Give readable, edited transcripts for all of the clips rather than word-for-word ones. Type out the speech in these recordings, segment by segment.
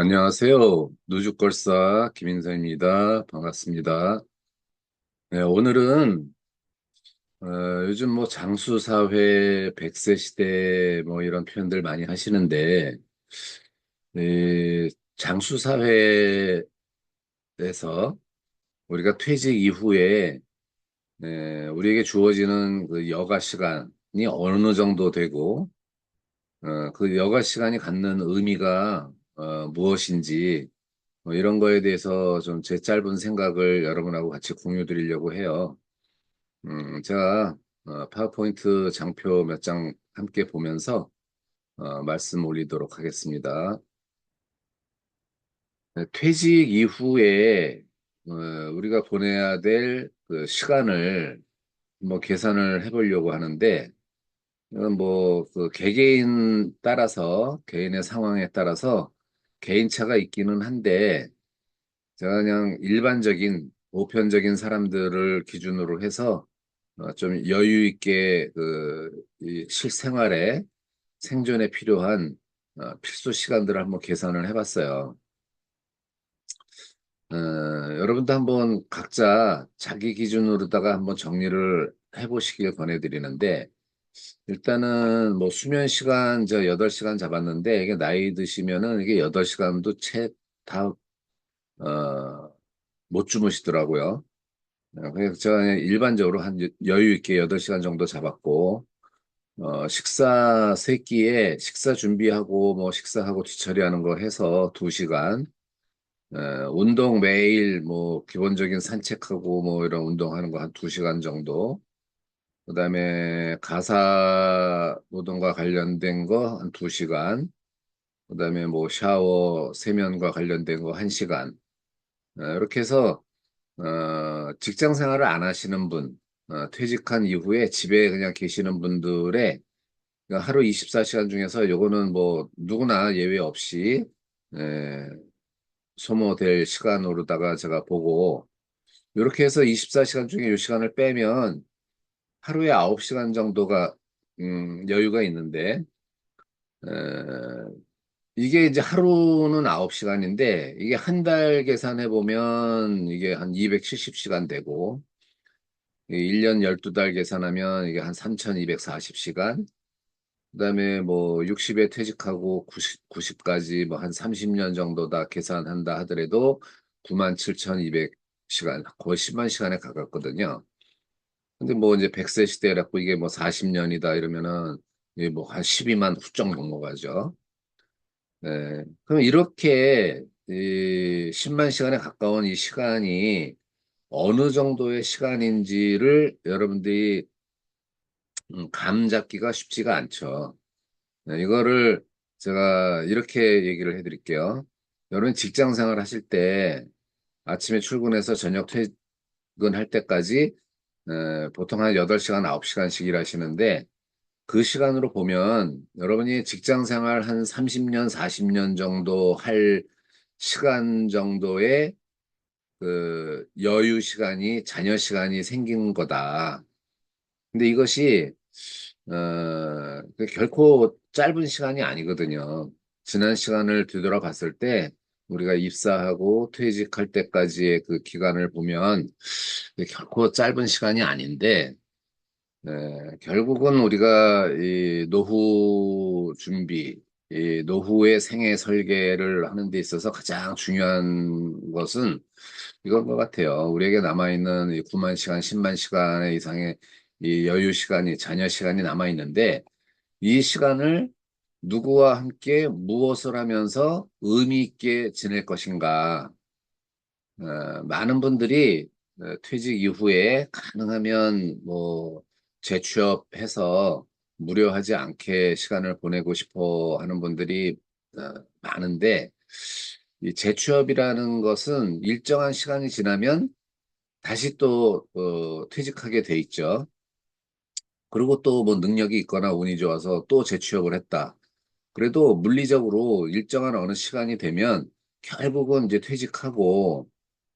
안녕하세요. 누주걸사 김인성입니다. 반갑습니다. 네, 오늘은 어, 요즘 뭐 장수사회, 백세 시대 뭐 이런 표현들 많이 하시는데 장수사회에서 우리가 퇴직 이후에 우리에게 주어지는 그 여가 시간이 어느 정도 되고 그 여가 시간이 갖는 의미가 무엇인지 뭐 이런 거에 대해서 좀 제 짧은 생각을 여러분하고 같이 공유 드리려고 해요. 제가 파워포인트 장표 몇 장 함께 보면서 말씀 올리도록 하겠습니다. 네, 퇴직 이후에 어, 우리가 보내야 될 그 시간을 뭐 계산을 해보려고 하는데 이건 뭐그 개개인 따라서 개인의 상황에 따라서 개인차가 있기는 한데 제가 그냥 일반적인 보편적인 사람들을 기준으로 해서 좀 여유 있게 이 실생활에 생존에 필요한 필수 시간들을 한번 계산을 해봤어요. 여러분도 한번 각자 자기 기준으로다가 한번 정리를 해보시길 권해드리는데 일단은 뭐 수면 시간 저 8시간 잡았는데 이게 나이 드시면은 이게 8시간도 채 다 못 주무시더라고요. 그래서 제가 그냥 일반적으로 한 여유 있게 8시간 정도 잡았고, 식사 세끼에 식사 준비하고 뭐 식사하고 뒤처리하는 거 해서 2시간, 운동 매일 뭐 기본적인 산책하고 뭐 이런 운동하는 거 한 2시간 정도, 그다음에 가사 노동과 관련된 거 한 2시간, 그다음에 뭐 샤워, 세면과 관련된 거 1시간, 이렇게 해서 직장 생활을 안 하시는 분, 퇴직한 이후에 집에 그냥 계시는 분들의 그러니까 하루 24시간 중에서 요거는 뭐 누구나 예외 없이 에, 소모될 시간으로다가 제가 보고 이렇게 해서 24시간 중에 이 시간을 빼면 하루에 9시간 정도가 여유가 있는데 에, 이게 이제 하루는 9시간인데 이게 한 달 계산해 보면 이게 한 270시간 되고 1년 12달 계산하면 이게 한 3,240시간. 그다음에 뭐 60에 퇴직하고 90까지 뭐 한 30년 정도 다 계산한다 하더라도 97,200시간, 거의 10만 시간에 가깝거든요. 근데 뭐 이제 100세 시대라고 이게 뭐 40년이다 이러면은 이게 뭐 한 12만 훌쩍 넘어가죠. 네. 그럼 이렇게 이 10만 시간에 가까운 이 시간이 어느 정도의 시간인지를 여러분들이 감 잡기가 쉽지가 않죠. 네, 이거를 제가 이렇게 얘기를 해드릴게요. 여러분 직장 생활 하실 때 아침에 출근해서 저녁 퇴근할 때까지 보통 한 8시간, 9시간씩 일하시는데 그 시간으로 보면 여러분이 직장 생활 한 30년, 40년 정도 할 시간 정도의 그 여유 시간이 자녀 시간이 생긴 거다. 근데 이것이 결코 짧은 시간이 아니거든요. 지난 시간을 되돌아봤을 때 우리가 입사하고 퇴직할 때까지의 그 기간을 보면 결코 짧은 시간이 아닌데 결국은 우리가 이 노후 준비, 이 노후의 생애 설계를 하는 데 있어서 가장 중요한 것은 이건 것 같아요. 우리에게 남아있는 이 9만 시간, 10만 시간 이상의 이 여유 시간이, 자녀 시간이 남아있는데, 이 시간을 누구와 함께 무엇을 하면서 의미 있게 지낼 것인가. 많은 분들이 퇴직 이후에 가능하면 뭐 재취업해서 무료하지 않게 시간을 보내고 싶어 하는 분들이 많은데, 이 재취업이라는 것은 일정한 시간이 지나면 다시 또 퇴직하게 돼 있죠. 그리고 또 뭐 능력이 있거나 운이 좋아서 또 재취업을 했다. 그래도 물리적으로 일정한 어느 시간이 되면 결국은 이제 퇴직하고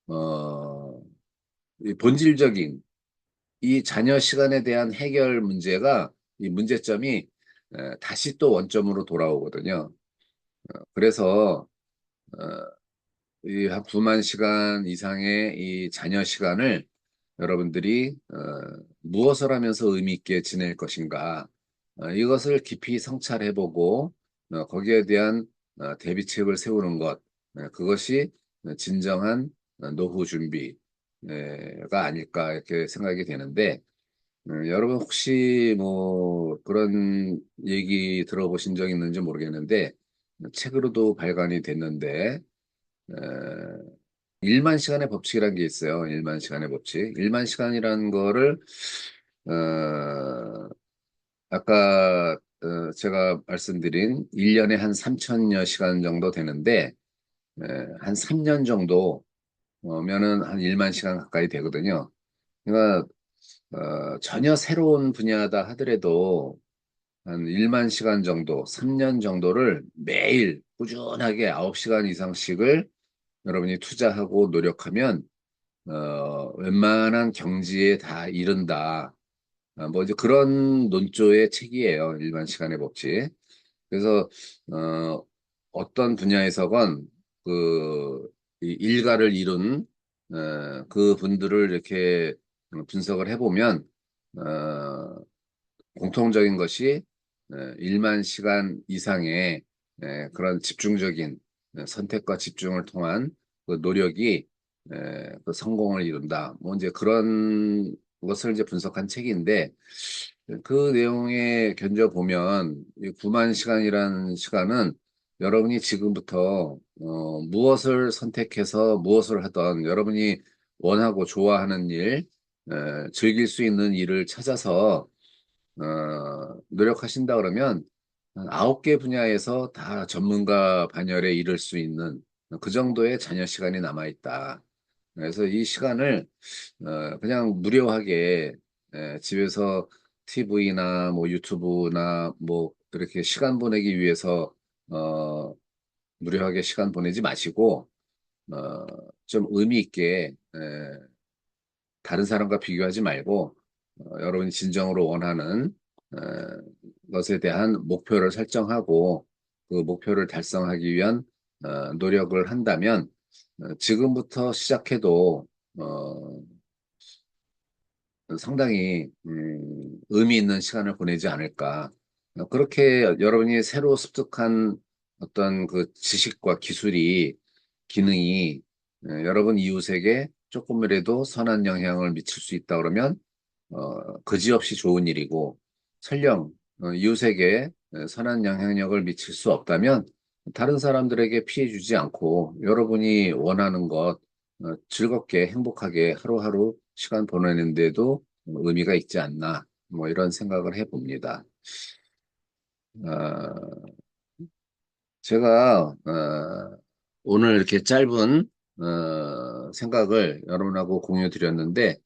어, 이 본질적인 이 자녀 시간에 대한 해결 문제가 이 문제점이 다시 또 원점으로 돌아오거든요. 그래서 이 한 9만 시간 이상의 이 자녀 시간을 여러분들이 무엇을 하면서 의미 있게 지낼 것인가, 이것을 깊이 성찰해보고 거기에 대한 대비책을 세우는 것, 그것이 진정한 노후 준비가 아닐까 이렇게 생각이 되는데, 여러분 혹시 뭐 그런 얘기 들어보신 적 있는지 모르겠는데 책으로도 발간이 됐는데, 에, 1만 시간의 법칙이라는 게 있어요. 1만 시간의 법칙. 1만 시간이라는 거를 어, 아까 제가 말씀드린 1년에 한 3천여 시간 정도 되는데, 한 3년 정도면은 한 1만 시간 가까이 되거든요. 그러니까 전혀 새로운 분야다 하더라도 한 1만 시간 정도, 3년 정도를 매일 꾸준하게 9시간 이상씩을 여러분이 투자하고 노력하면 웬만한 경지에 다 이른다. 뭐 이제 그런 논조의 책이에요. 1만 시간의 법칙. 그래서 어떤 분야에서건 그 일가를 이룬 그 분들을 이렇게 분석을 해보면 어, 공통적인 것이 1만 시간 이상의 그런 집중적인 선택과 집중을 통한 그 노력이 그 성공을 이룬다. 뭐 이제 그런 것을 이제 분석한 책인데, 그 내용에 견져 보면 이 9만 시간이라는 시간은 여러분이 지금부터 무엇을 선택해서 무엇을 하던 여러분이 원하고 좋아하는 일, 즐길 수 있는 일을 찾아서 노력하신다 그러면 한 9개 분야에서 다 전문가 반열에 이를 수 있는 그 정도의 자녀 시간이 남아 있다. 그래서 이 시간을 그냥 무료하게 집에서 TV나 뭐 유튜브나 뭐 이렇게 시간 보내기 위해서 어, 무료하게 시간 보내지 마시고 어, 좀 의미 있게 다른 사람과 비교하지 말고 여러분이 진정으로 원하는 어, 것에 대한 목표를 설정하고 그 목표를 달성하기 위한 노력을 한다면 지금부터 시작해도 상당히 의미 있는 시간을 보내지 않을까. 그렇게 여러분이 새로 습득한 어떤 그 지식과 기술이 기능이 여러분 이웃에게 조금이라도 선한 영향을 미칠 수 있다 그러면 그지없이 좋은 일이고, 설령 이웃에게 선한 영향력을 미칠 수 없다면 다른 사람들에게 피해 주지 않고 여러분이 원하는 것 즐겁게 행복하게 하루하루 시간 보내는데도 의미가 있지 않나, 뭐 이런 생각을 해봅니다. 어, 제가 오늘 이렇게 짧은 생각을 여러분하고 공유 드렸는데,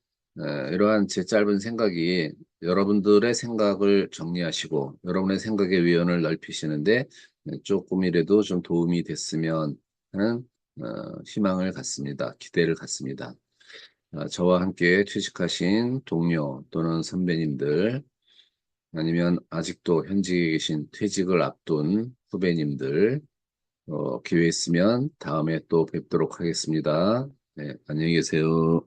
이러한 제 짧은 생각이 여러분들의 생각을 정리하시고 여러분의 생각의 위원을 넓히시는데 조금이라도 좀 도움이 됐으면 하는 희망을 갖습니다. 기대를 갖습니다. 저와 함께 퇴직하신 동료 또는 선배님들, 아니면 아직도 현직에 계신 퇴직을 앞둔 후배님들, 기회 있으면 다음에 또 뵙도록 하겠습니다. 네, 안녕히 계세요.